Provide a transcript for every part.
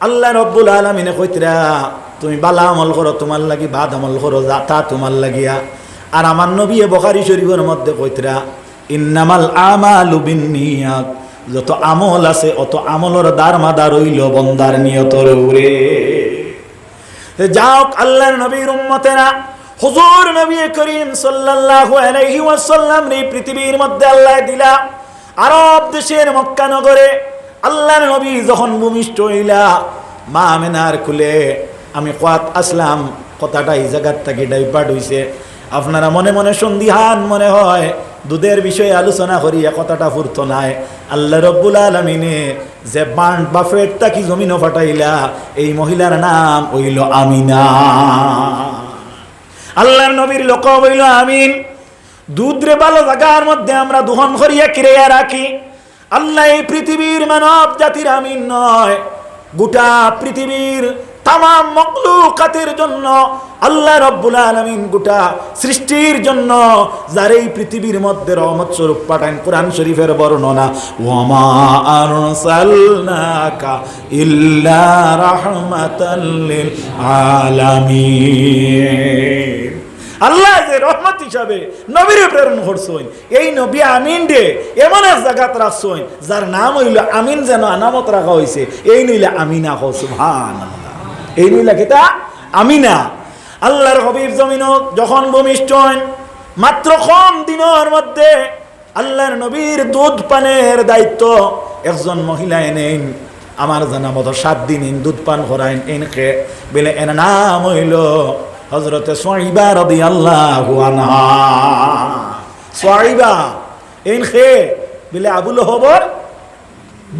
আল্লাহ রব্বুল আলামিনে কইতরা তুমি বালা আমল করো তোমার লাগি, বাদ আমল করো যাতা তোমার লাগিয়া। আর আমার নবী বুখারী শরীফের মধ্যে কইতরা ইন্নামাল আমালু বিন্নিয়াত, যত আমল আছে অত আমলের দারমাদার হইল বন্দার নিয়তের উপরে। যাও আল্লাহর নবীর উম্মতেরা, হুজুর নবী করিম সাল্লাল্লাহু আলাইহি ওয়াসাল্লাম এই পৃথিবীর মধ্যে আল্লাহ দিলা আরব দেশের মক্কা নগরে। আল্লাহর নবী যখন ভূমিষ্ঠ হইলা মা আমেনার কুলে, আমি কোয়াত আসলাম কথাটা এই জায়গার থেকে ডাইভার্ট হইছে। আপনারা মনে মনে সন্দিহান মনে হয় দুধের বিষয়ে আলোচনা করিয়া কথাটা ফুরতো নাই। আল্লাহ রব্বুল আলামিনে যে বান্ড বা ফেটটা কি জমিনও ফাটাইলা, এই মহিলার নাম হইল আমিনা। আল্লাহর নবীর লোক হইল আমিন। দুধরে ভালো জায়গার মধ্যে আমরা দুহন করিয়া কিরিয়া রাখি। আল্লাহ এই পৃথিবীর মানব জাতির আমিন নয়, গোটা পৃথিবীর তামাম মখলুকাতের জন্য আল্লাহ রব্বুল আলামিন গোটা সৃষ্টির জন্য যার এই পৃথিবীর মধ্যে রহমত স্বরূপ পাঠান। কোরআন শরীফের বর্ণনা, ওয়ামা আরসালনাকা ইল্লা রাহমাতাল লিল আলামিন। আল্লাহ যে রহমত হিসাবে নবীরে প্রেরণ করছেন, এই নবী আমিন রে এমন এক জায়গাত রাখছেন যার নাম হইল আমিন, যেন আনামত রাখা হয়েছে। এই নইলে আমিনা হো, সুবহানাল্লাহ। এই নইলা কিতা আমিনা। আল্লাহর হাবিব জমিন যখন ভূমিষ্ঠ হন, মাত্র কম দিনের মধ্যে আল্লাহর নবীর দুধ পানের দায়িত্ব একজন মহিলা এনেন। আমার জানা মতো 7 দিন দুধ পান করাইন এনকে বলে, এর নাম হইল হযরতে সুয়াইবা রাদিয়াল্লাহু আনহা। সুয়াইবা এনকে বলে আবু লহবর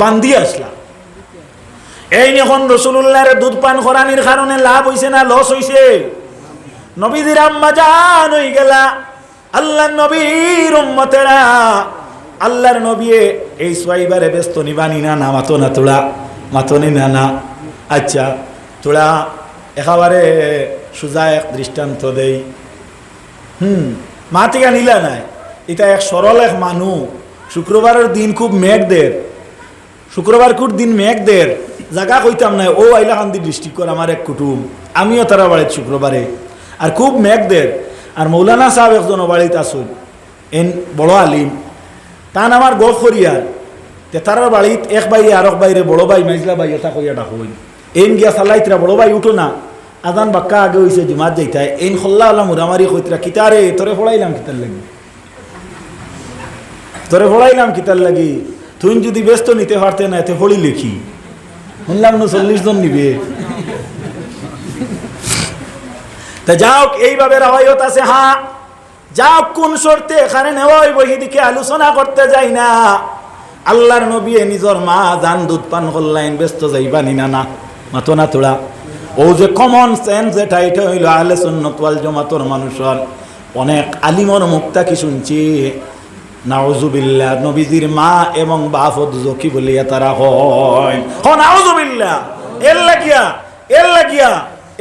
বান্দি আসলা। এই এখন রাসূলুল্লাহর দুধ পান করানির কারণে লাভ হইছে না লস হইছে? নবীদের আম্মা জান হই গেলা আল্লাহর নবীর উম্মতেরা। আল্লাহর নবী এই সুয়াইবারে ব্যস্ত নিবানি না, না মাতো না তোলা, মাতনি না না। আচ্ছা তোলা একেবারে সোজা এক দৃষ্টান্ত দেই। মা থেকে নিলা নাই, এটা এক সরল এক মানুষ। শুক্রবারের দিন খুব মেঘ দের, শুক্রবার খুব দিন মেঘ দের জায়গা কইতাম না। ও আইলাকান্দি ডিস্ট্রিক্ট করে আমার এক কুটুম, আমিও তারা বাড়ির শুক্রবারে, আর খুব মেঘ দের। আর মৌলানা সাহেব একজন বাড়িতে আসুন, এন বড় আলিম, তান আমার গফ করিয়ার তে তার বাড়িত এক বাইরে আর এক বাইরে বড় ভাই মাইজলা ভাই এটা কইয়া ডাকুন। এন গিয়া সালাইতরা বড় ভাই উঠো না, আদান বাক্কা আগে হয়েছে জুমাত যাইতায়। এন খোল্লা আল্লাহ মুরামারি কইতরা কিতারে তোরে ফোড়াইলাম কিতার লাগি, তোরে ফোড়াইলাম কিতার লাগি, তুই যদি ব্যস্ত নিতে পারতে না এতে ফড়ি লিখি। শুনলাম না 40 জন নিবে। তা যাও এইভাবে রাওয়ায়ত আছে। হ্যাঁ যাও কোন শর্তে এখানে নেওয়া হইব সেদিকে আলোচনা করতে যাই না। আল্লাহর নবী নিজের মা জান দুধ পান করলেন, ব্যস্ত যাইবানি না না মাতো না তোলা। ও যে কমন সেন্স যেটা, এটা হইল আহলে সুন্নাত ওয়াল জামাতের মানুষের। অনেক আলিমর মুক্তা কি শুনছি, নাউজুবিল্লাহ, নবীজির মা এবং বাপ দুজকি বলিয়া তারা হয়। নাউজুবিল্লাহ। এর লাগিয়া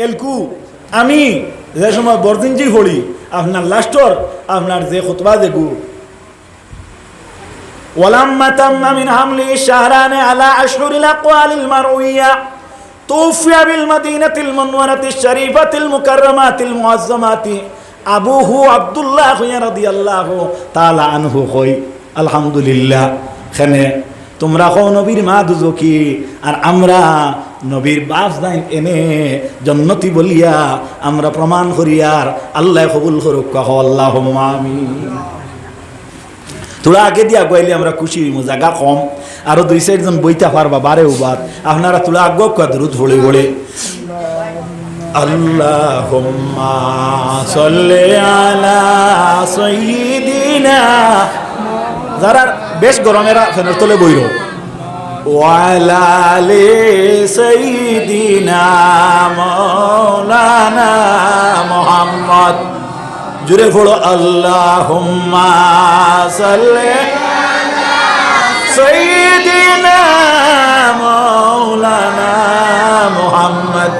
এলকু আমি যে সময় বরদিনজি হড়ি আপনার লাস্টর আপনার যে খুতবা দেখু, ওয়ালাম্মা তাম্মা মিন হামলি শাহরানে আলা আশহুরিল আকওয়ালিল মারউইয়া তুফিয়া বিল মাদিনাতিল মুনওয়ারাতিশ শরীফাতিল মুকাররামাতিল মুআজ্জামাতি আবুহু আব্দুল্লাহ রাদিয়াল্লাহু তাআলা আনহু কই আলহামদুলিল্লাহ। খানে তোমরা কও নবীর মা দুজকি, আর আমরা নবীর বাপ যাই এনে জন্নতি বলিয়া আমরা প্রমাণ করিয়ার আল্লাহ কবুল করুক। কহ আল্লাহুম্মা আমিন। তোরা আগে দিয়া গাইলে আমরা খুশি হইমু, জায়গা কম, আরো 2-4 জন বইতা পারবা বারে উবাদ। আপনারা তোরা আগে দরুদ ভরে ভরে আল্লাহুম্মা সাল্লি আলা সাইয়্যিদিনা, যারা বেশ গরমেরা ফেনের তলে বইরো, ওয়ালা আলি সাইয়্যিদিনা মাওলানা মুহাম্মদ। জুড়ে পড়ো আল্লাহুম্মা সাল্লি আলা সাইয়্যিদিনা মাওলানা মুহাম্মদ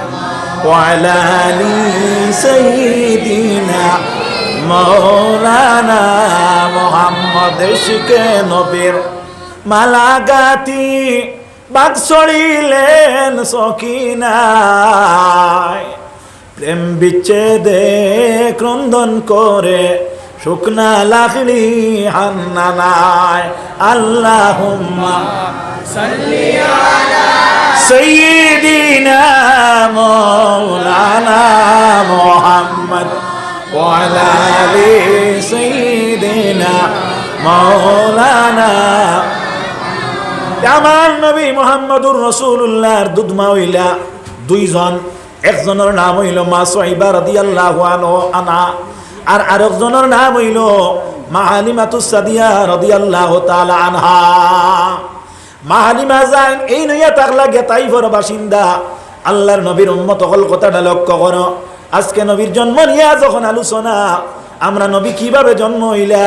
ওয়ালা আলি সাইয়্যিদিনা মাওলানা মুহাম্মদ। ইশকে নবীর মালাগাতি বাগ চড়িলেন সকিনায়, প্রেম বিচ্ছেদে ক্রন্দন করে শুকনা লাকড়ি হান্নানায়। আল্লাহুম্মা সাল্লি আলা সাইয়্যিদিনা মাওলানা মুহাম্মদ ওয়া আলা আলি সাইয়্যিদিনা মাওলানা। আমার নবী মুহাম্মদুর রাসূলুল্লাহর দুধমা হইলা দুইজন, একজনের নাম হইল মা সুহাইবা রাদিয়াল্লাহু আনহা, আর আরেকজনের নাম হইল মা হালিমাতুস সাদিয়া রাদিয়াল্লাহু তাআলা আনহা। মা হালিমা যান এই নইয়া তাকলা তাইফের বাসিন্দা। আল্লাহর নবীর উম্মত হল, কথাটা লক্ষ্য করো। আজকে নবীর জন্ম নিয়ে যখন আলোচনা, আমরা নবী কিভাবে জন্ম হইলা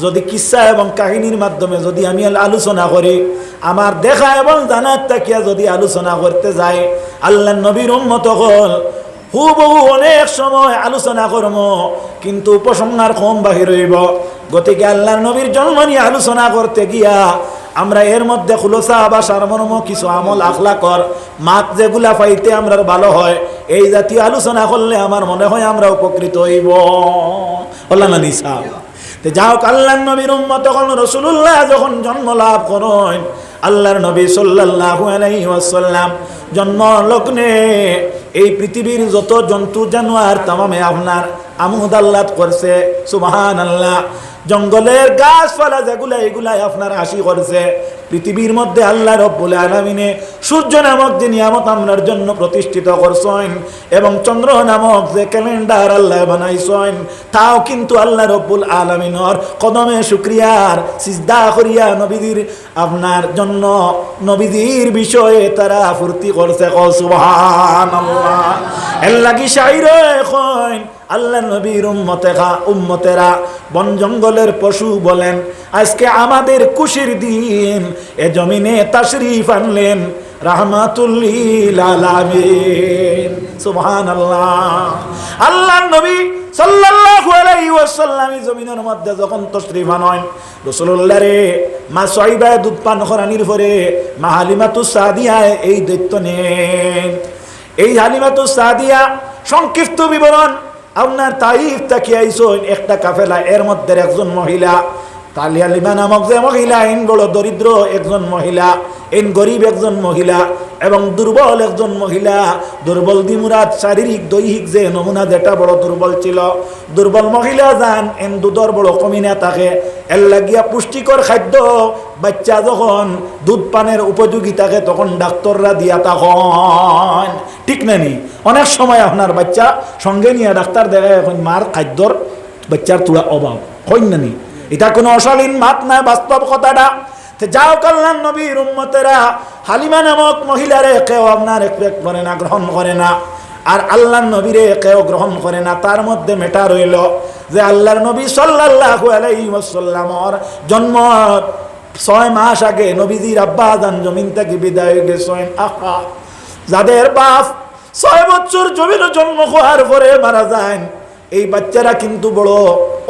যদি কিসসা এবং কাহিনীর মাধ্যমে যদি আমি আলোচনা করি, আমার দেখা এবং জানার তাকিয়া যদি আলোচনা করতে যাই, আল্লাহর নবীর উম্মত হল হুবহু অনেক সময় আলোচনা করব, কিন্তু উপসংহার কম বাহির হইব। গতিকে আল্লাহর নবীর জন্ম নিয়ে আলোচনা করতে গিয়া আমরা এর মধ্যে খুলসা বা সারমর্ম কিছু আমল আখলাকর মাত যেগুলা পাইতে আমরা ভালো হয়, এই জাতীয় আলোচনা করলে আমার মনে হয় আমরা উপকৃত হইব। বললাম না নিসা? যাও, আল্লাহর নবীর উম্মত যখন রাসূলুল্লাহ যখন জন্ম লাভ করেন, আল্লাহর নবী সাল্লাল্লাহু আলাইহি ওয়াসাল্লাম জন্ম লগ্নে এই পৃথিবীর যত জন্তু জানোয়ার তামামে আপনার আমোদ আহ্লাদ করছে। সুবহানাল্লাহ। জঙ্গলের গাছপালা যেগুলা এগুলাই আপনার হাসি করছে। পৃথিবীর মধ্যে আল্লাহ রব্বুল আলামিনে সূর্য নামক যে নিয়ামত আমরার জন্য প্রতিষ্ঠিত করছেন এবং চন্দ্র নামক যে ক্যালেন্ডার আল্লাহ বানাইছেন, তাও কিন্তু আল্লাহ রব্বুল আলামিনের কদমে শুকরিয়ার সিজদা করিয়া নবীদের আপনার জন্য নবীদের বিষয়ে তারা ফুর্তি করছে। সুবহানাল্লাহ। এর লাগি শাইর এখন আল্লাহ নবীর উম্মতেরা বন জঙ্গলের পশু বলেন, আজকে আমাদের খুশির দিন, এ জমিনে তাশরীফ আনলেন রাহমাতুল লিল আলামিন। সুবহানাল্লাহ। আল্লাহর নবী সাল্লাল্লাহু আলাইহি ওয়াসাল্লাম জমিনের মধ্যে যখন তাশরীফ আনেন, রাসূলুল্লাহ রে মা সুহাইবা দুধ পান করানির পরে মা হালিমাতুস সাদিয়া এই দায়িত্ব নেন। এই হালিমাতুস সাদিয়া সংক্ষিপ্ত বিবরণ, আপনার তাইফ থেকে আইসেন একটা কাফেলা, এর মধ্যে একজন মহিলা তালিয়া লিমা নামক যে মহিলা, ইন বড় দরিদ্র একজন মহিলা, ইন গরিব একজন মহিলা এবং দুর্বল একজন মহিলা। দুর্বল দিমুরাদ শারীরিক দৈহিক যে নমুনা যেটা বড় দুর্বল ছিল, দুর্বল মহিলা যান এন দুধর বড় কমি না থাকে। এর লাগিয়া পুষ্টিকর খাদ্য বাচ্চা যখন দুধ পানের উপযোগী থাকে তখন ডাক্তাররা দিয়া তখন ঠিক নানি অনেক সময় আপনার বাচ্চা সঙ্গে নিয়ে ডাক্তার দেখায়, এখন মার খাদ্যর বাচ্চার তুলা অভাব হয় নানি। এটা কোনো অশালীন মাত নাই, বাস্তব কথাটা। যাও, আল্লাহর নবীর উম্মতেরা হালিমা নামক মহিলারে কেউ আপনার এক্সপেক্ট করে না, গ্রহণ করে না, আর আল্লাহর নবীরে কেউ গ্রহণ করে না। তার মধ্যে মেটা রইল যে আল্লাহর নবী সাল্লাল্লাহু আলাইহি ওয়াসাল্লামর জন্ম 6 মাস আগে নবীজির আব্বা জান জমিন থেকে বিদায় হয়ে গেছেন। আহা, যাদের বাপ 6 বছর জমিনে জন্ম হওয়ার পরে মারা যায়, এই বাচ্চারা কিন্তু বড়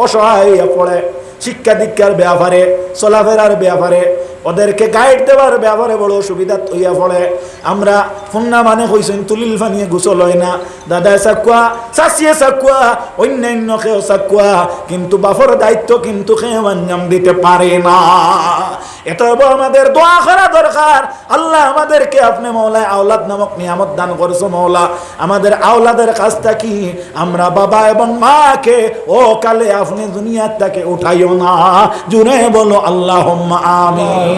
অসহায় হয়ে পড়ে। শিক্ষা দীক্ষার ব্যাপারে, চলাফেরার ব্যাপারে, ওদেরকে গাইড দেওয়ার ব্যাপারে বড় অসুবিধা হইয়া পড়ে। আমরা ফুন্না মানে কইছেন তুলিল ফানিয়ে গোসল হয় না, দাদায় চাকুয়া, চাচিয়ে চাকুয়া, অন্যান্য কেউ চাকুয়া, কিন্তু বাপর দায়িত্ব কিন্তু কেউ আঞ্জাম দিতে পারে না। এতব আমাদের দোয়া করা দরকার। আল্লাহ আমাদেরকে আপনি মওলায় আওলাদ নামক নিয়ামত দান করছো। মওলা আমাদের আওলাদের কাছ থেকে আমরা বাবা এবং মাকে ও কালে আপনি দুনিয়ার থেকে উঠাইও না। জুড়ে বলো আল্লাহুম্মা আমিন।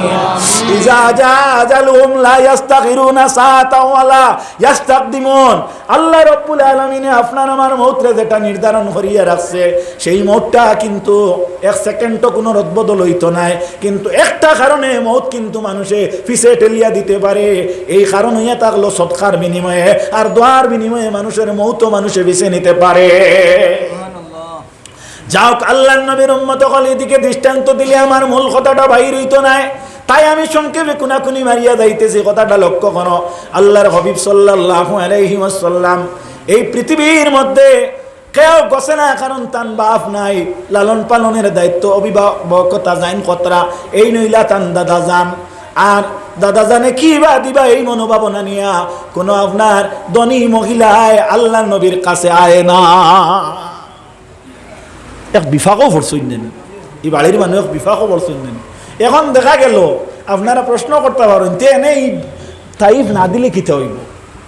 ইজা জা আজালুহুম লা ইস্তাগফিরুনা সাআতাও ওয়ালা ইস্তাকদিমুন। আল্লাহ রাব্বুল আলামিন আপনার আমার মওতরে যেটা নির্ধারণ করিয়া রাখছে, সেই মওতটা কিন্তু 1 সেকেন্ডও কোনো রদবদল হইতো নাই, কিন্তু একটা কারণে মওত কিন্তু মানুষে পিছে ঠেলিয়া দিতে পারে। এই কারণ হইয়া থাকলো সদকার বিনিময়ে আর দোয়ার বিনিময়ে মানুষের মওতও মানুষে বেছে নিতে পারে। যাও, আল্লাহর নবীর উম্মত হল এদিকে দৃষ্টান্ত দিলে আমার মূল কথাটা বাইর হইতো নাই, তাই আমি সংক্ষেপে কুনাকুনি মারিয়া যাইতেছি। কথাটা লক্ষ্য করো। আল্লাহর হাবিব সাল্লাল্লাহু আলাইহি ওয়াসাল্লাম এই পৃথিবীর মধ্যে কেউ গছে না, কারণ তান বাপ নাই, লালন পালনের দায়িত্ব অভিভাবকতা যাইন কতরা, এই নইলা তান দাদা যান। আর দাদা জানে কি বা দিবা এই মনোভাবনা নিয়া কোনো আপনার ধনী মহিলায় আল্লাহ নবীর কাছে আয় না। এক বিফাকও পড়ছই নেন, এই বাড়ির মানুষ বিফাকও পড়ছই নেন। এখন দেখা গেল আপনারা প্রশ্ন করতে পারেন তে এনেই তাইফ না দিলে কিতে হইব,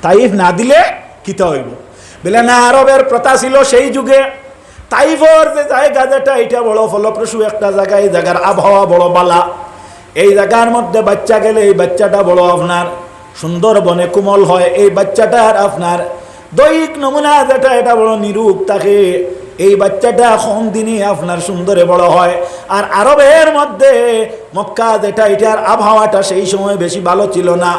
তাইফ না দিলে কিতে হইব? বলে না, আরবের প্রথা ছিল সেই যুগে তাইফর যে জায়গা যেটা এটা বড় ফলপ্রসূ একটা জায়গা, এই জায়গার আবহাওয়া বড় বালা, এই জায়গার মধ্যে বাচ্চা গেলে এই বাচ্চাটা বড় আপনার সুন্দর বনে কোমল হয়, এই বাচ্চাটার আপনার দৈহিক নমুনা যেটা এটা বড় নিরূপ থাকে, এই বাচ্চাটা কম দিনই আপনার সুন্দরে বড় হয়। আর আরবের মধ্যে মক্কা যেটা এটার আবহাওয়াটা সেই সময় বেশি ভালো ছিল না।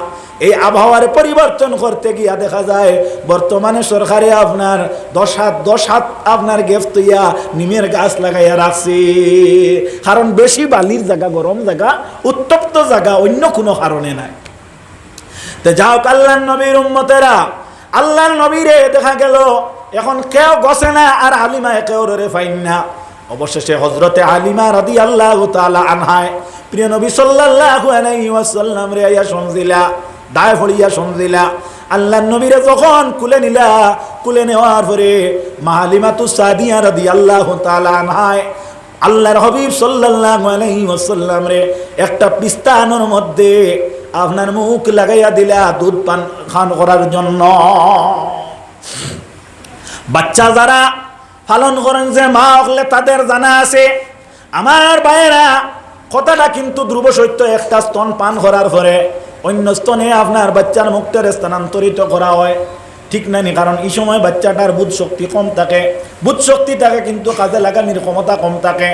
এই আবহাওয়ার পরিবর্তন করতে গিয়া দেখা যায় বর্তমানে সরকারে আপনার 10 হাত আপনার গেফ তৈয়া নিমের গাছ লাগাইয়া রাখছে, কারণ বেশি বালির জায়গা, গরম জায়গা, উত্তপ্ত জায়গা, অন্য কোনো কারণে নাই। তো যাও আল্লাহর নবীর উম্মতেরা, আল্লাহর নবীরে দেখা গেল এখন কেউ গছে না আর আলিমা কেউ রে ফাইন না। অবশেষে হযরতে আলিমা রাদিয়াল্লাহু তাআলা আনহায় প্রিয় নবী সাল্লাল্লাহু আলাইহি ওয়াসাল্লাম রে আয়া শুনছিলা, দায় ফড়িয়া শুনছিলা। আল্লাহর নবীরে যখন কুলে নিলা, কুলে নেওয়ার পরে মা হালিমাতুস সাদিয়া রাদিয়াল্লাহু তাআলা আনহায় আল্লাহর হাবিব সাল্লাল্লাহু আলাইহি ওয়াসাল্লাম রে একটা পিস্তানোর মধ্যে আপনার মুখ লাগাইয়া দিলা দুধ পান খান করার জন্য। বাচ্চা যারা পালন করেন যে মা হলে তাদের জানা আছে, আমার ভাইয়েরা কথাটা কিন্তু ধ্রুব সত্য, একটা স্তন পান করার পরে অন্য স্তনে আপনার বাচ্চার মুখটার স্থানান্তরিত করা হয়, ঠিক না? কারণ এই সময় বাচ্চাটার বুধ শক্তি কম থাকে, বুধ শক্তি থাকে কিন্তু কাজে লাগানোর ক্ষমতা কম থাকে,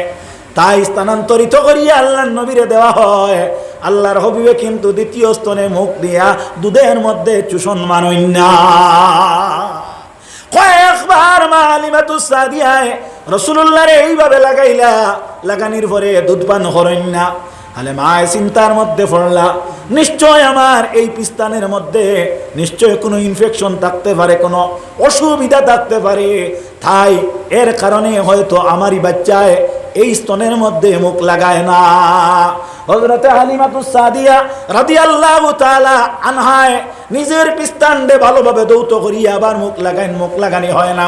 তাই স্থানান্তরিত করিয়া আল্লাহর নবীরে দেওয়া হয়। আল্লাহর হাবিবে কিন্তু দ্বিতীয় স্তনে মুখ দিয়া দুধের মধ্যে চুষণ মানই না। কয়েকবার মা হালিমাতুস সাদিয়ায় রাসূলুল্লাহরে এইভাবে লাগাইলা, লাগানির পরে দুধ পান করেন না। তাহলে মায় চিন্তার মধ্যে পড়লা, নিশ্চয় আমার এই পিস্তানের মধ্যে নিশ্চয় কোনো ইনফেকশন থাকতে পারে, কোনো অসুবিধা থাকতে পারে, তাই এর কারণে হয়তো আমারই বাচ্চায় এই স্তনের মধ্যে মুখ লাগায় না। হযরতে হালিমাতুস সাদিয়া রাদিয়াল্লাহু তাআলা আনহায় নিজের পিস্তানডে ভালোভাবে দৌত করিয়া আবার মুখ লাগাইন, মুখ লাগানি হয় না।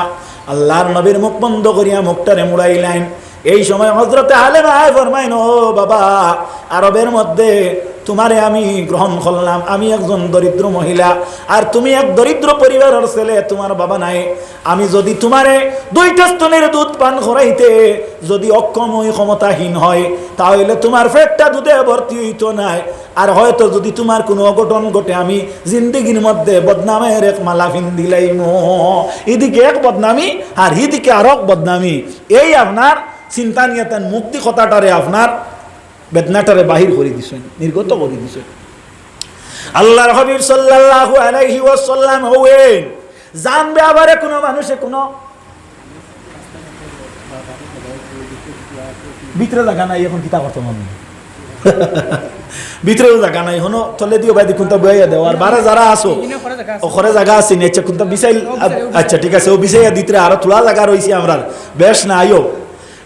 আল্লাহর নবীর মুখ বন্ধ করিয়া মুখটারে মুড়াইলেন। এই সময় হযরতে হালিমা ফরমাইন, ও বাবা, আরবের মধ্যে তোমারে আমি গ্রহণ করলাম, আমি একজন দরিদ্র মহিলা আর তুমি এক দরিদ্র পরিবারের ছেলে, তোমার বাবা নাই। আমি যদি তোমারে 2টা স্তনের দুধ পান করাইতে যদি অক্ষম হই, ক্ষমতাহীন হয়, তাহলে তোমার পেটটা দুধে ভর্তি হইতো না। আর হয়তো যদি তোমার কোনো অঘটন ঘটে, আমি জিন্দগির মধ্যে বদনামের এক মালা ফিন্দিলাইম, এদিকে এক বদনামি আর এদিকে আর এক বদনামি। এই আপনার চিন্তা নিয়ে তার মুক্তি কথাটারে আপনার বেদনাটারে বাহির করে দিছেন, নির্গত করে দিছেন। আল্লাহর হাবিব সাল্লাল্লাহু আলাইহি ওয়াসাল্লাম হবেন জানবে আবারে কোনো মানুষে কোনো ভিতরে জায়গা নাই, এখন কিতা করতে মনে ভিতরেও জায়গা নাই, হনো তলে দিও ভাই দেখুন তো বইয়া দেও। আর বারে যারা আসো ওখরে জায়গা আছে নি, আচ্ছা কোনটা বিছাইল, আচ্ছা ঠিক আছে, ও বিছাইয়া দিতে আরো তোলা জায়গা রয়েছে আমরা, বেশ না আইও,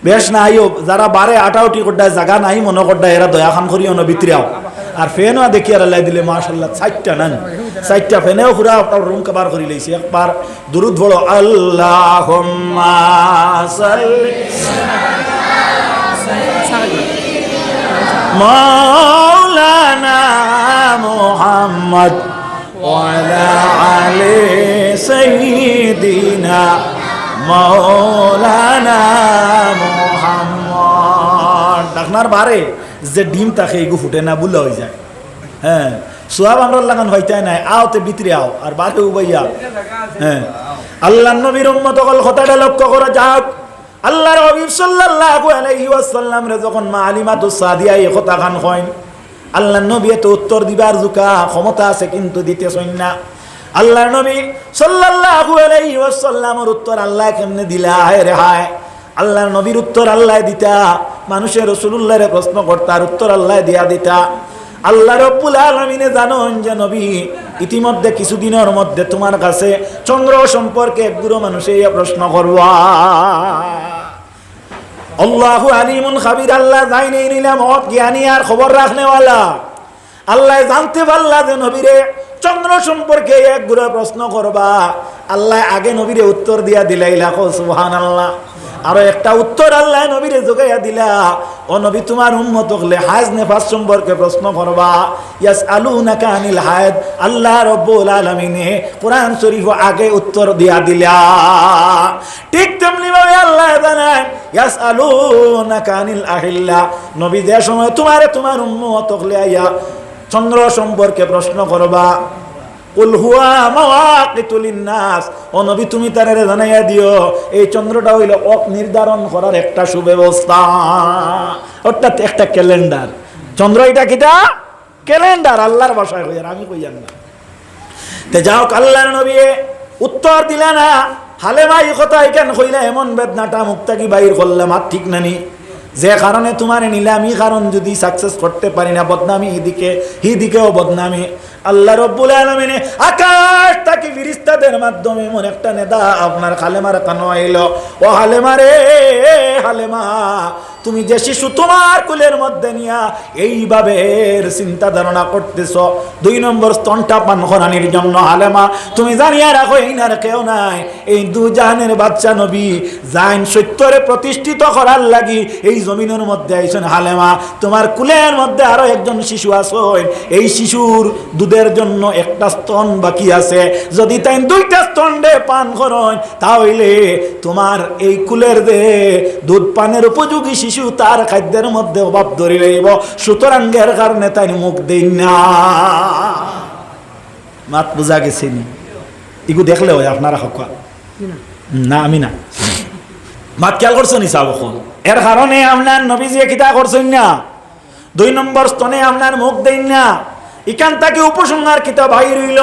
বেশ না আইও। যারা বারে আটাউটি করডায় জায়গা নাই মনে করডায় এরা দয়া খান করিও না ভিতরেও। আর ফ্যানও দেখি আর লাই দিলে মাশাআল্লাহ 4টা নেন, 4টা ফ্যানেও পুরা আপনার রুম কভার করে লইছি। একবার দুরূদ পড়ো, আল্লাহুম্মা সাল্লি মাওলানা মুহাম্মদ ওয়া আলা আলি সাইয়্যিদিনা মাওলানা মুহাম্মদ। ডাকনার বারে যে ডিম থাকে এগু ফুটে না, বুলা হয়ে যায়। হ্যাঁ, সোয়াব আমরা লাগান হইতাই নাই, আওতে ভিতরে আও আর বারে উবাইয়া। হ্যাঁ, আল্লাহর নবীর উম্মত সকল কথাটা লক্ষ্য করা যাক। আল্লাহর হাবিব সাল্লাল্লাহু আলাইহি ওয়াসাল্লাম রে যখন মা হালিমাতুস সাদিয়া এই কথা খান কইন, আল্লাহর নবী তো উত্তর দিবার জুকা ক্ষমতা আছে কিন্তু দিতেছেন না। আল্লাহর নবী সাল্লাল্লাহু আলাইহি ওয়াসাল্লামের উত্তর আল্লাহ কেমনে দিলা? হায় রে হায়, আল্লাহর নবীর উত্তর আল্লাহ দিতা, মানুষের রাসূলুল্লাহরে প্রশ্ন করতার উত্তর আল্লাহ দিয়া দিতা। আল্লাহ রাব্বুল আলামিনে জানেন যে নবী ইতিমধ্যে কিছুদিনের মধ্যে তোমার কাছে চন্দ্র সম্পর্কে এক গুরু মানুষে প্রশ্ন করবা। আল্লাহু আলিমুন খাবির, আল্লাহ জানেই নিলাম জ্ঞানী আর খবর রাখনেওয়ালা। আল্লাহ জানতে পারলা যে নবীরে চন্দ্র সম্পর্কে এক গুড়া প্রশ্ন করবা, আল্লাহ আগে নবীরে উত্তর দিয়া দিলাইলা। সুবহানাল্লাহ। আরো একটা উত্তর আল্লাহ নবীরে যোগাইয়া দিলা, ও নবী তোমার উম্মত হলে হাজ নেফাস সম্পর্কে প্রশ্ন করবা। ইয়াসআলুনাকা আনিল হায়দ, আল্লাহ রাব্বুল আলামিন কোরআন শরীফ আগে উত্তর দিয়া দিলা। ঠিক তেমনি ভাবে আল্লাহ জানায় ইয়াসআলুনাকা আনিল আহিল্লা, নবী যে সময় তোমার উম্মত হলে আইয়া চন্দ্র সম্পর্কে প্রশ্ন করবা, কুল হুয়া মাওয়াকিতু লিন্নাস, ও নবী তুমি তারে জানাইয়া দিও এই চন্দ্রটা হইল অক নির্ধারণ করার একটা সুব্যবস্থা, অর্থাৎ একটা ক্যালেন্ডার। চন্দ্র এটা কিটা ক্যালেন্ডার, আল্লাহর ভাষায় কইয়ার, আমি কইয়ার না। তে যাও আল্লাহর নবী উত্তর দিলা না, হালেমা এই কথা কেন কইলা, এমন বেদনাটা মুক্তা কি বাইর করলাম আর ঠিক নানি, যে কারণে তোমার নিলাম এই কারণ যদি সাকসেস করতে পারি না, বদনামি হিদিকেও বদনামি। আল্লাহ রাব্বুল আলামিন আকাশ থেকে ফেরেশতাদের মাধ্যমে এমন একটা নেদা আপনার হালেমার কানে আইলো, ও হালেমা রে, হালেমা তুমি যে শিশু তোমার কুলের মধ্যে নিয়া এইভাবে চিন্তা ধারণা করতেছ 2 নম্বর স্তনটা পান করানির জন্য, হালেমা তুমি জানিয়া রাখো এই না কেউ নাই, এই দুজাহানের বাচ্চা নবী জাইন সত্যরে প্রতিষ্ঠিত করার লাগি এই জমিনের মধ্যে আইছেন। হালেমা তোমার কুলের মধ্যে আরো একজন শিশু আছেন, এই শিশুর দুধের জন্য একটা স্তন বাকি আছে, যদি তাই 2টা স্তন দে পান করেন তাহলে তোমার এই কুলের দে দুধ পানের উপযোগী শিশু তার খাদ্যের মধ্যে অভাব ধরে রইব, সুতরাং এর কারণে তাই মুখ দেই না। মাত বুঝা গেছে নি? ইগু দেখলে হয় আপনারা হকা না, আমি না মাত খেয়াল করছো নি সাহেব? এর কারণে আপনার নবীজি কিতা করছেন না, 2 নম্বর স্তনে আপনার মুখ দেই না। এখান থেকে উপসংহার কিতাব বাহির হইল,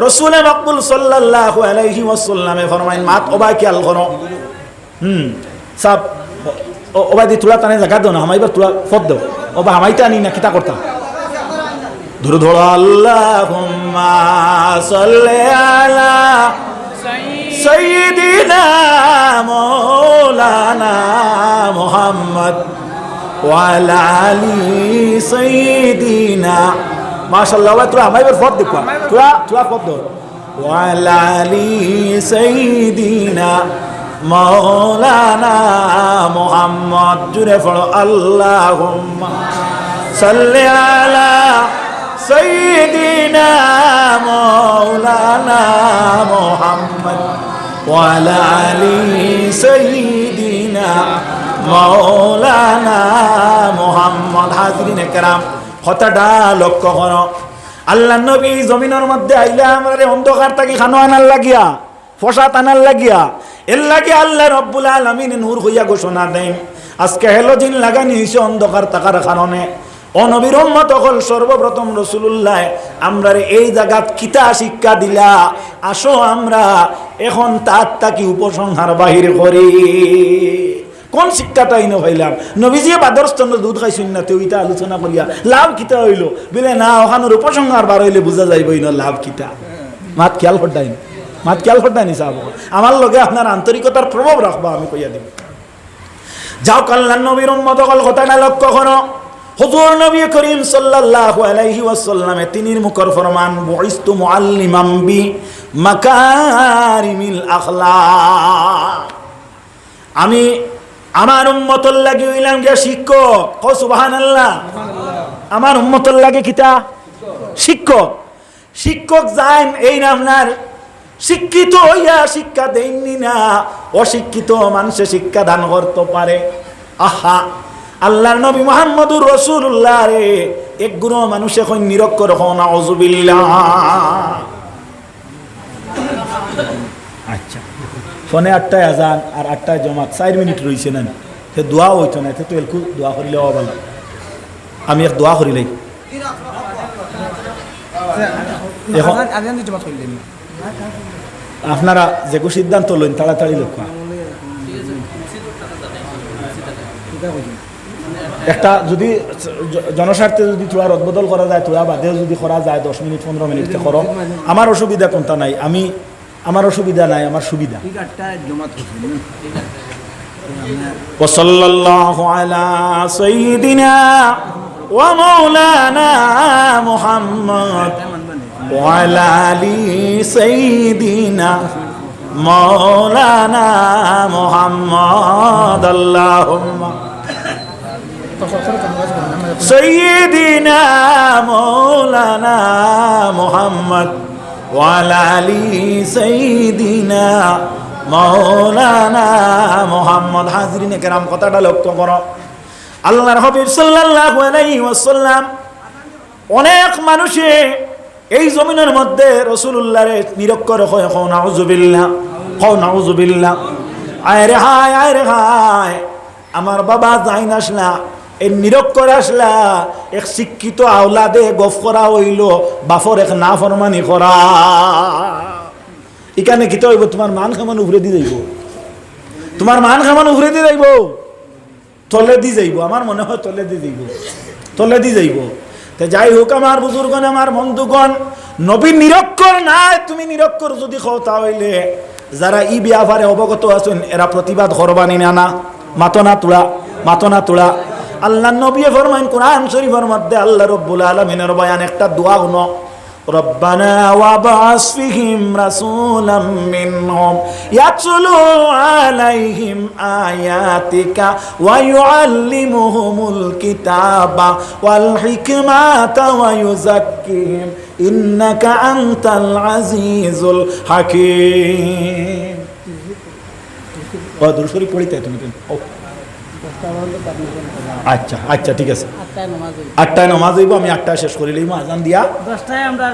রাসূল মাকবুল সাল্লাল্লাহু আলাইহি ওয়াসাল্লামে ফরমাইন, মাত ওবাই খেয়াল করো। সব ওবাই দি তুলা টানে জায়গা দাও না, আমাইবার তুলা ফদ দাও, ওবা আমাইতে আনি না কিতা করতাম ধরো ধরো। আল্লাহুম্মা সাল্লি আলা সাইয়্যিদিনা মাওলানা মুহাম্মদ ওয়া আলা আলি সাইয়্যিদিনা, মাশাআল্লাহ। তোরা আমাইবার ফদ দেখো, তোরা ফদ দাও। ওয়া আলা আলি সাইয়্যিদিনা মাওলানা মুহাম্মদ, জুড়ে পড়ো আল্লাহুম্মা সাল্লি আলা সাইয়্যিদিনা মাওলানা মুহাম্মদ ওয়া আলা আলি সাইয়্যিদিনা মাওলানা মুহাম্মদ। হাজিরিনে কেরাম, কথাটা লক্ষ্য করো, আল্লাহ নবী জমিনের মধ্যে আইলা আমাদের অন্ধকার থাকি খানো আনার লাগিয়া, ফসা টানার লাগিয়া, এর লাগে আল্লাহ রাব্বুল আলামিন নূর হইয়া ঘোষণা দেন, আজকে হেলোজিন লাগানি হইছে অন্ধকার থাকার কারণে। ও নবীর উম্মত হল সর্বপ্রথম রাসূলুল্লাহ আমরা এই জায়গাত কিতা শিক্ষা দিলা, আসো আমরা এখন তার তাকি উপসংহার বাহির করি। কোন শিক্ষাটা ইনো পাইলাম? নবীজি বাদরস্তন দুধ খাইছেন না, তো ইটা আলোচনা করিয়া লাভ কিতা হইল বলে না, ওখানোর উপসংহার বার হইলে বুঝা যাইব ইনো লাভ কিতা। মাত খেয়াল করতাই, মাত খেয়াল করতাই নি সাহেব, আমার লগে আপনার আন্তরিকতার প্রভাব রাখবা, আমি কইয়া দিব। যাও আল্লাহর নবীর উম্মত হল কথাটা লক্ষ্য করো, হুজুর নবী করিম সাল্লাল্লাহু আলাইহি ওয়াসাল্লামে তিনির মুখর ফরমান, বুইস্তু মুআল্লিমান বি মাকারিমিল আখলাক, আমি আমার উম্মতর লাগি হইলাম গিয়া শিক্ষক। ও সুবহানাল্লাহ। আমার উম্মতর লাগে কিতা? শিক্ষক। শিক্ষক যান এই নামনার শিক্ষিত হইয়া শিক্ষা দেননি না, অশিক্ষিত মানুষে শিক্ষা দান করতে পারে। আহা, আল্লাহর নবী মুহাম্মদুর রাসূলুল্লাহ রে এক গুণ মানুষে কই নিরক্ষর হও না, আউযুবিল্লাহ। আচ্ছা, ফোনে 8টায় আজান আর 8টায় জমাত, 4 মিনিট রইছে না, সে দোয়া হইতো না, তো এলকু দোয়া করিলে ভালো। আমি এক দোয়া করিলাই আপনারা যে সিদ্ধান্ত লইন তাড়াতাড়ি লক্ষ্য। একটা যদি জনস্বার্থে যদি তোরা রদবদল করা যায়, তোরা বাদেও যদি করা যায় 10 মিনিট 15 মিনিট করো, আমার অসুবিধা কোনটা নাই, আমার অসুবিধা নাই, আমার সুবিধা। ওয়া সাল্লাল্লাহু আলা সাইয়্যিদিনা ওয়া মাওলানা মুহাম্মদ ওয়া আলা আলি সাইয়্যিদিনা মাওলানা মুহাম্মদ আল্লাহুম্মা সাইয়্যিদিনা মাওলানা মুহাম্মদ ওয়া আলা আলি সাইয়্যিদিনা মাওলানা মুহাম্মদ। হাজিরিনে কেরাম, কথাটা লক্ষ্য করো। আল্লাহর হাবিব সাল্লাল্লাহু আলাইহি ওয়াসাল্লাম অনেক মানুষে এই জমিনের মধ্যে রাসূলুল্লাহরে নিরক্ষর হয়, কও নাউযুবিল্লাহ, কও নাউযুবিল্লাহ। আয় রে হায়, আয় রে হায়, আমার বাবা যাইন আসলা, এই নিরক্ষর আসলা, এক শিক্ষিত আওলাদে গফ করা হইল, বাফর এক না ফরমানি করা। এখানে কি হইব? তোমার মান খামান উভরে দি যাইব, তোমার মান খামান উভরে দি যাইব, তলে দি যাইব। আমার মনে হয় তলে দি যাইব, তলে দি যাইব। তে যাই হোক আমার বুজুর্গণ, আমার বন্ধুগণ, নবী নিরক্ষর নাই, তুমি নিরক্ষর যদি খাও তাহলে যারা ই ব্যাপারে অবগত আছেন এরা প্রতিবাদ করবানি না, মাতো না তোলা, মাতো না তোলা। আল্লাহ নবী ফরমান কোরআন শরীফের মধ্যে আল্লাহ রাব্বুল আলামিনের বয়ান একটা দোয়া গুনো, রব্বানা ওয়াবআস ফিহিম রাসূলাম মিনহুম ইয়াতলু আলাইহিম আয়াতিকা ওয়া ইউআল্লিমুহুমুল কিতাবা ওয়াল হিকমাতা ওয়া ইউযাক্কিহিম ইন্নাকা আনতাল আজিজুল হাকীম। ওয়াদুর শরীফ পড়িতে তুমি আচ্ছা আচ্ছা ঠিক আছে, 8টায় নামাজ হইব, আমি 8টায় শেষ করে লইব আজান দিয়া,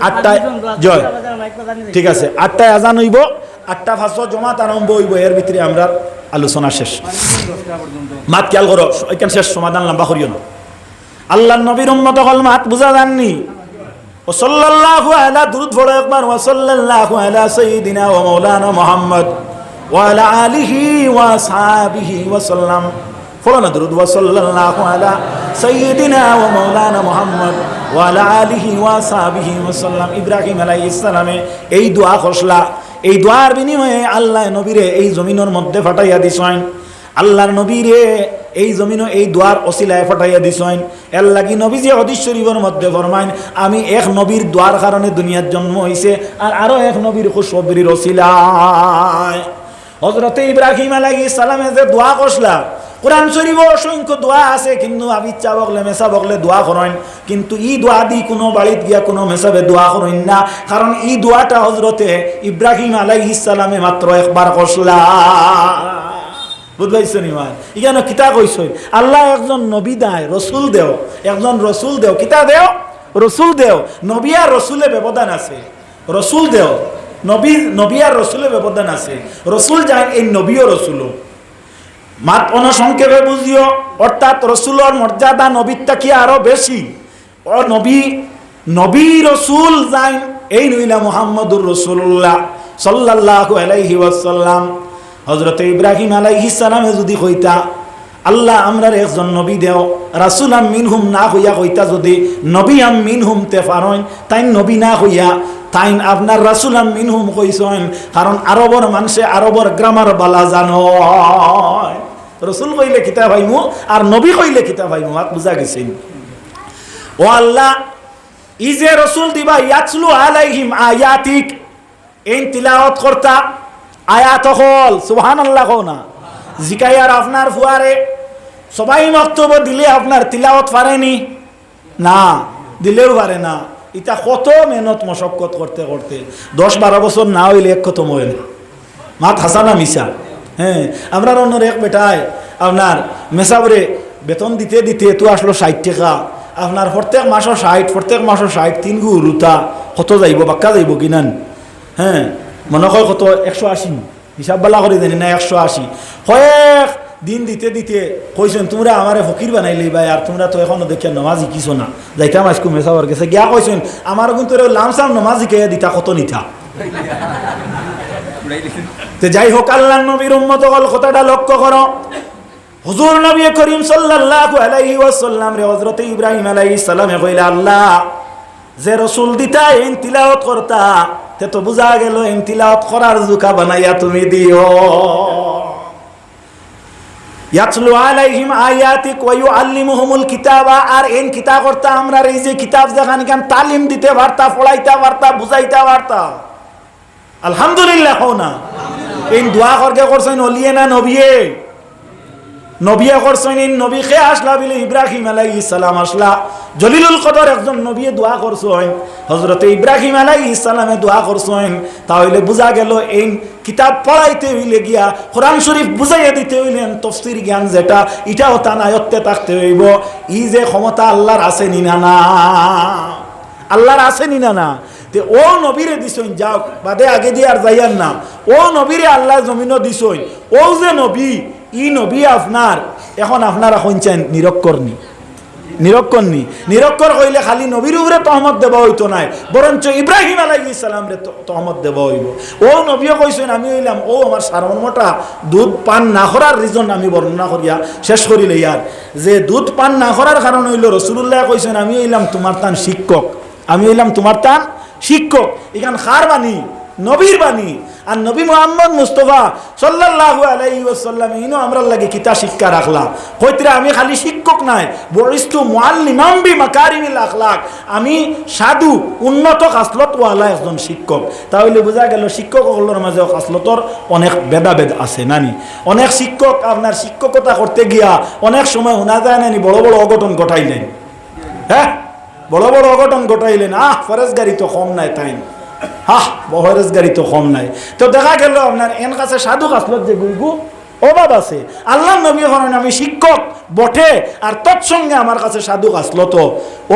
8টায় জয়, ঠিক আছে 8টায় আজান হইব, 8টা 5 জমাত আরম্ভ হইব, এর ভিতরে আমরা আলোচনা শেষ। মাত খেয়াল করো, এখানে শেষ, সমাধান লম্বা করিও না। আল্লাহর নবীর উম্মত হল মাত বুঝা জাননি। ও সাল্লাল্লাহু আলা, দুরূদ পড়ো একবার, ওয়া সাল্লাল্লাহু আলা সাইয়্যিদিনা ওয়া মাওলানা মুহাম্মদ ওয়া আলা আলিহি ওয়া আসহাবিহি ওয়া সাল্লাম। ফলানা দুরূদ, ওয়া সাল্লাল্লাহু আলা সাইয়্যিদিনা ওয়া মাওলানা মুহাম্মদ ওয়া আলা আলিহি ওয়া আসহাবিহি ওয়া সাল্লাম। ইব্রাহিম আলাইহিস সালামে এই দোয়া করলা, এই দোয়ার বিনিময়ে আল্লাহ নবীরে এই জমিনের মধ্যে ফাটাইয়া দিছেন। আল্লাহর নবীরে এই জমিনও এই দোয়ার ওসিলায় ফাটাইয়া দিছেন। এর লাগি নবীজি হাদিস শরীফের মধ্যে ফরমাইন, আমি এক নবীর দোয়ার কারণে দুনিয়ার জন্ম হইছে, আর আরো এক নবীর খুশখবরির ওসিলায়। হযরত ইব্রাহিম আলাইহিস সালামে যে দোয়া করলা, কোরআন শরীফে অসংখ্য দোয়া আছে, কিন্তু আবিচ্ছা বকলে মেসা বকলে দোয়া করেন, কিন্তু ই দোয়া দি কোনো বাড়িত গিয়া কোনো মেসাবে দোয়া করেন না, কারণ ই দোয়াটা হযরতে ইব্রাহিম আলাইহিস সালামে মাত্র একবার করলা। বুঝলাইছেন? ইমান এখানে কিতা কইছেন, আল্লাহ একজন নবী দেয়, রসুল দেও, একজন রসুল দেও, কিতা দেও? রসুল দেও। নবী আর রসুলে ব্যবধান আছে, রসুল দেও, নবী আর রসুলে ব্যবধান আছে। রসুল যান এই নবী ও রসুল মাত অনসংক্ষেপে বুঝিও, অর্থাৎ রসুলের মর্যাদা নবীর থেকে আরো বেশি। ও নবী রসুল যান এই নইলা মুহাম্মদুর রাসূলুল্লাহ সাল্লাল্লাহু আলাইহি ওয়াসাল্লাম। হযরত ইব্রাহিম আলাইহিস সালামে যদি কইতা আল্লাহ আমরার একজন নবী দেও, রাসূলাম মিনহুম না হইয়া কইতা যদি নবিয়াম মিনহুম তে পারন, তাই নবী না হইয়া তাই আপনার রাসূলাম মিনহুম কইছেন, কারণ আরবর মানুষে আরবর গ্রামার বালা জানো। রসুল কইলে কিতা ভাইমু আর নবী কইলে কিতা ভাইমু, হাত বুঝা গেছেন। ও আল্লাহ, ই যে রসুল দিবা ইয়াতলু আলাইহিম আয়াতিক, এই তিলাওয়াত করতা আয়াত হল সুবহানাল্লাহ কও না, জিকাইয়ার আপনার ফুয়ারে সবাই বক্তব্য দিলে আপনার তিলাওয়াত পারেনি না, দিলেও পারে না। এটা কত মেহনত মশক্কত করতে করতে 10-12 বছর না হইলে এক খতম হয় না। মাত হাসানা মিশা। হ্যাঁ, আমরা অন্যর এক বেটায় আপনার মেসাবরে বেতন দিতে দিতে তো আসলো 60 টাকা, আপনার প্রত্যেক মাসও 60, 3 গু রুতা কত যাইব, বাক্কা যাইব কিনান। হ্যাঁ, মনে হয় কত 180, হিসাব বালা করে জানি না 180। কয়েক দিন দিতে দিতে কইছেন তোমরা আমারে ফকির বানাইলে ভাই, আর তোমরা তো এখনো দেখিয়া নমাজি কিছু না, যাইতাম আজকে মেসাবার গেছে গিয়া কইছেন আমার কিন্তু লামসাম নমাজি কে দিতা কত নিতা। যাই হোক, আল্লাহ নবীর উম্মত হল কথাটা লক্ষ্য করো। হুজুর নবী করিম সাল্লাল্লাহু আলাইহি ওয়াসাল্লাম রে হযরত ইব্রাহিম আলাইহিস সালামে কইলা আল্লাহ যে রসুল দিতা এন তিলাওয়াত করতা, তে তো বুঝা গেল এন তিলাওয়াত করার জুকা বানাইয়া তুমি দিও। ইয়াতলু আলাইহিম আয়াতিক ওয়া ইউআল্লিমুহুমুল কিতাবা, আর এন কিতাব করতা আমরা এই যে কিতাব যেখানে কান তালিম দিতে পারতা, পড়াইতে পারতা, বুঝাইতে পারতা। আলহামদুলিল্লাহ হও না। এই দোয়া করকে করছেন অলিয়ে না নবিয়ে? নবিয়ে করছেন। এই নবী খে আসলা বলে ইব্রাহিম আলাইহিস সালাম আসলা। জলিলুল কদর একজন নবী দোয়া করছেন, হযরতে ইব্রাহিম আলাইহিস সালামে দোয়া করছেন। তাহলে বোঝা গেল এই কিতাব পড়াইতে হইলে গিয়া কোরআন শরীফ বুঝাইয়া দিতে হইলেন, তাফসীর জ্ঞান যেটা এটাও তা নায়ত্তে থাকতে হইব। ই যে ক্ষমতা আল্লাহর আছে নি না? না, আল্লাহর আছে নি না? তে ও নবীরে দিছইন, যাও বাদে আগে দিয়ে আর যাইয়ার না। ও নবীরে আল্লাহ জমিনও দিছইন। ও যে নবী, ই নবী আপনার এখন আপনারা শুনছেন নিরক্ষরনি, নিরক্ষরনি। নিরক্ষর হইলে খালি নবীর উপরে তহমত দেব হইতো নাই, বরঞ্চ ইব্রাহিম আলাইহিস সালামরে তহমত দেব হইব। ও নবীও কইছেন আমি হইলাম ও আমার সারমর্মটা দুধ পান না করার রিজন আমি বর্ণনা করিয়া শেষ করিলে ইয়ার যে দুধ পান না করার কারণ হইল রাসূলুল্লাহ কইছেন আমি হইলাম তোমার তান শিক্ষক, আমি হইলাম তোমার তান শিক্ষক। এখান খার বাণী, নবীর বাণী। আর নবী মুহাম্মদ মুস্তাফা সাল্লাল্লাহু আলাইহি ওয়াসাল্লাম ইনো আমরার লাগে কিতা শিক্ষা রাখলা। কইতরা আমি খালি শিক্ষক নাই, বরিস্তু মুআল্লিমান বিমাকারিমিল আখলাক, আমি সাধু উন্নত খাসলত ওয়ালা একজন শিক্ষক। তাহলে বোঝা গেল শিক্ষক সকলের মাঝে খাসলতর অনেক ভেদাভেদ আছে নানি। অনেক শিক্ষক আপনার শিক্ষকতা করতে গিয়া অনেক সময় শোনা যায় নানি বড় বড় অঘটন ঘটাইলেন। হ্যাঁ, বড় বড় অঘটন ঘটাইলেন। ফরেজগারি তো কম নাই তাই, বহরেজগারি তো কম নাই। তো দেখা গেল আপনার এন কাছে সাধু কাসলত যে গুইগু অভাব আছে। আল্লাহ নবী হন আমি শিক্ষক বটে, আর তৎসঙ্গে আমার কাছে সাধু কাসলত।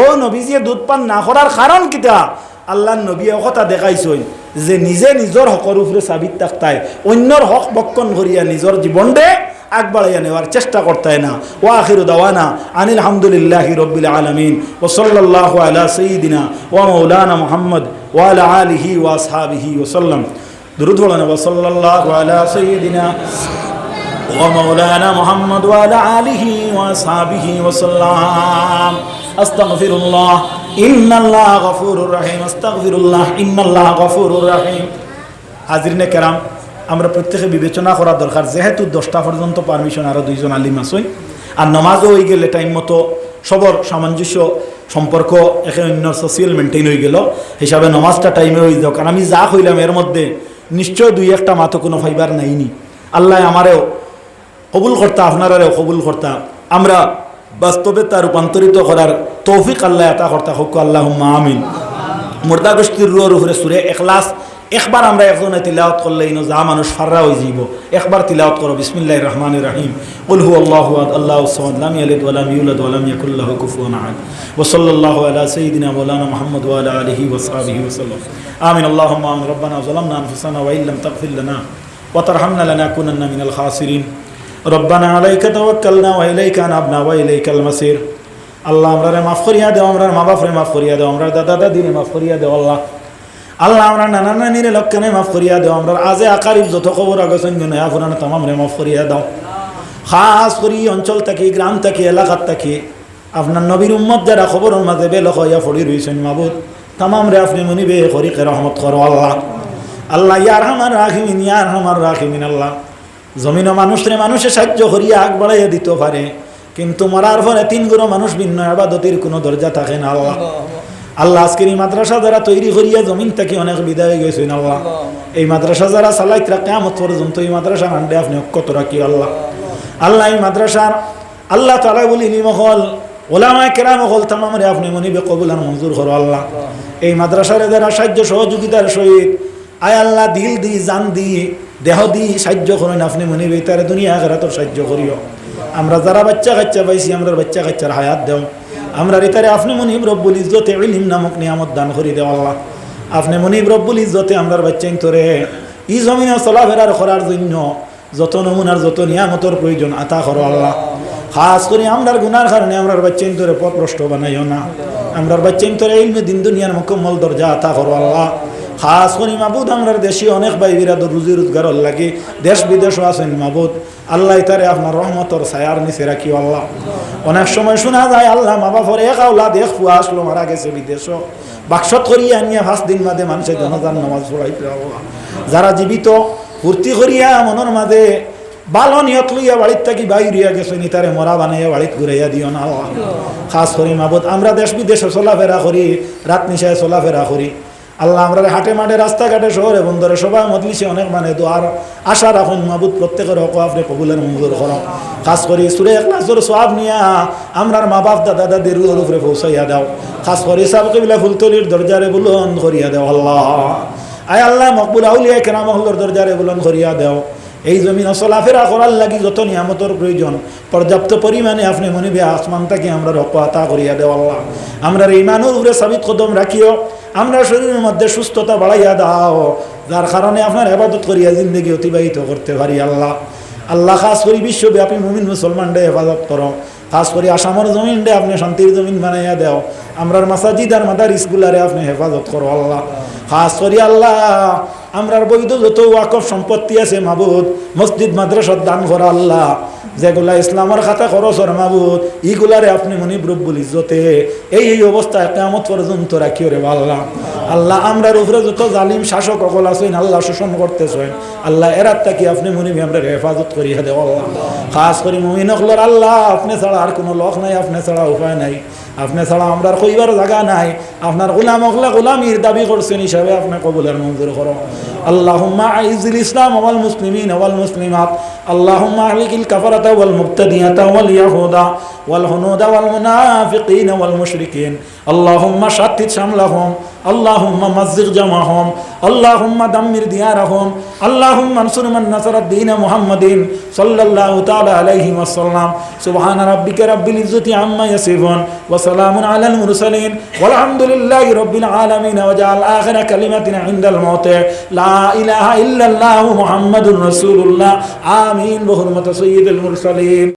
ও নবী যে দুধ পান না করার কারণ কিতা? আল্লাহ নবী কথা দেখাইছেন যে নিজে নিজের হকের উপরে সাবিত থাকতায়, অন্যর হক বক্ষণ করিয়া নিজের জীবনকে আগবাড়াইয়া নেওয়ার চেষ্টা করতায় না। ওয়া আখিরু দাওয়ানা আনিল হামদুলিল্লাহি রাব্বিল আলামিন ওয়া সাল্লাল্লাহু আলা সাইয়্যিদিনা ওয়া মাওলানা মুহাম্মদ ওয়া আলা আলিহি ওয়া আসহাবিহি ওয়া সাল্লাম। দুরূদ পড়েন। ওয়া সাল্লাল্লাহু আলা সাইয়্যিদিনা ওয়া মাওলানা মুহাম্মদ ওয়া আলা আলিহি ওয়া আসহাবিহি ওয়া সাল্লাম। আস্তাগফিরুল্লাহ ইন্নাল্লাহা গফুরুর রহিম, আস্তাগফিরুল্লাহ ইন্নাল্লাহা গফুরুর রহিম। হাজিরিনে কেরাম, আমরা প্রত্যেকে বিবেচনা করা দরকার, যেহেতু 10টা পর্যন্ত পারমিশন, আরও 2জন আলিম আসই, আর নমাজও হয়ে গেলে টাইম মতো সবর সামঞ্জস্য সম্পর্ক একে অন্য সোশিয়াল মেনটেন হয়ে গেল হিসাবে নমাজটা টাইমে হয়ে যাও। কারণ আমি যা হইলাম এর মধ্যে নিশ্চয় 2-1টা মাতো কোনো ফাইবার নাইনি। আল্লাহ আমারেও কবুল করতা, আপনারারেও কবুল করতা, আমরা বাস্তবে তা রূপান্তরিত করার তৌফিক আল্লাহ আতা করতা হোক। আল্লাহুম্মা আমিন। মুর্দা গোষ্ঠীর রুয়ের উপরে সূরা ইখলাস একবার আমরা একজনে তিলাওয়াত করলে ইনো যা মানুষ ফাররা হয়ে যাইব। একবার তিলাওয়াত করো বিসমিল্লাহির রহমানির রহিম। কুল হুয়াল্লাহু আহাদ আল্লাহুস সামাদ লাম ইয়ালিদ ওয়া লাম ইউলাদ ওয়া লাম ইয়াকুল লাহু কুফুয়ান আহাদ। ওয়া সাল্লাল্লাহু আলা সাইয়্যিদিনা মাওলানা মুহাম্মদ ওয়া আলা আলিহি ওয়া সাহবিহি ওয়া সাল্লাম। আমিন। আল্লাহুম্মা আমিন। রব্বানা যালামনা আনফুসানা ওয়া ইল্লাম তাগফির লানা ওয়া তারহামনা লানাকুনান্না মিনাল খাসিরিন। রব্বানা আলাইকা তাওয়াক্কালনা ওয়া ইলাইকা আনাবনা ওয়া ইলাইকাল মাসির। আল্লাহ আমরারে মাফ করিয়া দাও, আমরার মা বাপরে মাফ করিয়া দাও, আমরার দাদা দাদিরে মাফ করিয়া দাও। আল্লাহ আল্লাহ আমরা নানা নানিরে লক্ষণে মাফ করিয়া দাও। আমরা আজে আকারিব যত খবর আগেছেন নয়া পুরানো তামামরে মাফ করিয়া দাও। খাস করি অঞ্চল থাকি, গ্রাম থাকি, এলাকার থাকি আপনার নবীর উম্মত যারা খবরের মাঝে বেলখ হইয়া ফড়ি রয়েছেন মাবুদ তামামরে আপনি মনিবে হরিকে রহমত করো। আল্লাহ আল্লাহ ইয়ার হামার রাখিমিন, ইয়ার হামার রাখিমিন। আল্লাহ জমিন মানুষরে মানুষে সাহায্য করিয়া আগ বাড়াইয়া দিতে পারে, কিন্তু মরার পরে 3 গুণ মানুষ ভিন্ন ইবাদতের কোনো দরজা থাকে না। আল্লাহ আল্লাহ আজকের এই মাদ্রাসা যারা তৈরি করিয়া জমিন থেকে অনেক বিদায় হয়ে গেছেন। আল্লাহ এই মাদ্রাসা যারা চালাইত কিয়ামত পর্যন্ত এই মাদ্রাসা আন্ডে আপনি অক্ষত রাখি। আল্লাহ আল্লাহ এই মাদ্রাসার আল্লাহ তাআলা বলি নিমহল ওলামায়ে কেরাম হল তামামরে আপনি মনিবে কবুল আর মঞ্জুর করো। আল্লাহ এই মাদ্রাসার যারা সাহায্য সহযোগিতার সহিত আয় আল্লাহ দিল দি জান দি দেহ দি সাহায্য করেন আপনি মনিবে তার দুনিয়া আখিরাতের সাহায্য করিও। আমরা যারা বাচ্চা কাচ্চা পাইছি আমরা বাচ্চা কাচ্চার হায়াত দেও। আমরা রিতারে আপনি মনিব রব্বুল ইজ্জতে ইলম নামক নিয়ামত দান করি দেও। আল্লাহ আপনি মনিব রব্বুল ইজ্জতে আমরার বাচ্চাইন তোরে ই জমিনে চলাফেরার করার জন্য যত নমুনার যত নিয়ামতের প্রয়োজন আতা করো। আল্লাহ খাস করে আমরার গুনার কারণে আমরার বাচ্চাইন তোরে পথভ্রষ্ট বানাইও না। আমরার বাচ্চাইন তোরে ইলমে দিন দুনিয়ার মুকম্মল দরজা আতা করো। আল্লাহ খাস করি মাবুদ আমরার দেশে অনেক ভাই বিরাদ রুজি রোজগার লাগে, দেশ বিদেশও আছেন মাবুদ আল্লাহ তারে আপনার রহমতর ছায়ার নিচে রাখি। আল্লাহ অনেক সময় শোনা যায় আল্লাহ মা বাপর এক আওলাদ এক ফুয়া আসলো মারা গেছে বিদেশ, বাক্সত করিয়া নিয়ে 5 দিন মাঝে মানুষের জনজান নামাজ পড়াইতে। আল্লাহ যারা জীবিত ফুর্তি করিয়া মনের মাঝে ভালো নিয়ত লইয়া বাড়ির থাকি বাইরিয়া গেছে নি তারে মরা বানাইয়া বাড়িত ঘুরাইয়া দিও না আল্লাহ। খাস করি মাবুদ আমরা দেশ বিদেশে চলাফেরা করি, রাত নিশায় চলাফেরা করি আল্লাহ, আমরা হাটে মাঠে রাস্তাঘাটে শহরে বন্দরে সবাই মজলিসে অনেক মানে দোয়ার আশা রাখুন মাবুদ, প্রত্যেকের হক আপনি কবুলের মঞ্জুর করো। খাস করি সূরা ইখলাসের সওয়াব নিয়া আমরার মা বাপ দাদা দাদির রুহের উপরে পৌঁছাইয়া দাও। খাস করি সাহেব কিবলা ফুলতলির দরজারে বুলন্দ করিয়া দাও আল্লাহ। আয় আল্লাহ মকবুল আউলিয়া কেরাম হল্লোর দরজারে বুলন্দ করিয়া দাও। এই জমিন চলাফেরা করার লাগি যত নিয়ামতের প্রয়োজন পর্যাপ্ত পরিমাণে আপনি মনিবে আসমানটাকে আমরা রক্ষা আতা করিয়া দেও আল্লাহ। আমরা ইমানের উপরে সাবিত কদম রাখিও, আমরা শরীরের মধ্যে সুস্থতা বাড়াইয়া দাও, যার কারণে আপনার ইবাদত করিয়া জিন্দগি অতিবাহিত করতে পারি আল্লাহ। আল্লাহ খাস করি বিশ্বব্যাপী মুমিন মুসলমানরে হেফাজত করো, খাস করি আসামের জমিন দে আপনি শান্তির জমিন বানাইয়া দেও, আমরার মাসাজিদ আর মাদারিসগুলারে আপনি হেফাজত করো আল্লাহ। খাস করি আল্লাহ আমরার বৈধ যত ওয়াকফ সম্পত্তি আছে মাবুদ, মসজিদ মাদ্রাসার দান করা আল্লাহ, যেগুলা ইসলামের খাতা খরচর মাবুদ, ইগুলারে আপনি মনিব রব্বুল ইজ্জতে এই অবস্থায় কিয়ামত পর্যন্ত রাখিও রে আল্লাহ। আল্লাহ আমরার উপরে যত জালিম শাসক সকল আছেন আল্লাহ শোষণ করতেছেন আল্লাহ, এরাত থাকি আপনি মনিব আমরা হেফাজত করিয়া দেও আল্লাহ। খাস করি মুমিন হকলর আল্লাহ আপনি ছাড়া আর কোনো লোক নাই, আপনি ছাড়া উপায় নাই, আপনি ছাড়া আমরার কইবার জায়গা নাই, আপনার গোলাম হকলা গোলামির দাবি করছেন হিসাবে আপনি কবুলের মঞ্জুর করো। আল্লাহুম্মা আইজিল ইসলাম ওয়াল মুসলিমিন ওয়াল মুসলিমাত, আল্লাহুম্মা আহলিকিল কাফারাতা ওয়াল মুবতাদিয়াতা ওয়াল ইয়াহুদা ওয়াল হুনুদা ওয়াল মুনাফিকিন ওয়াল মুশরিকিন, আল্লাহুম্মা শাত্তিত শামলাহুম, আল্লাহুম্মা মাযযিগ জামাহুম, আল্লাহুম্মা দাম্মির দিয়ারাহুম, আল্লাহুম্মা আনসুর মান নাসারাদ দীন মুহাম্মাদিন সাল্লাল্লাহু তাআলা আলাইহি ওয়াসাল্লাম। সুবহান রাব্বিকা রাব্বিল ইজ্জাতি আম্মা ইয়াসিফুন ওয়া সালামুন আলাল মুরসালিন ওয়ালহামদুলিল্লাহি রাব্বিল আলামিন। ওয়া জাআল আখিরা কালিমাতিনা ইনদাল মাউত লা ইলাহা ইল্লাল্লাহু মুহাম্মাদুর রাসূলুল্লাহ। আমিন। বিহুরমাতি সাইয়্যিদিল মুরসালিন।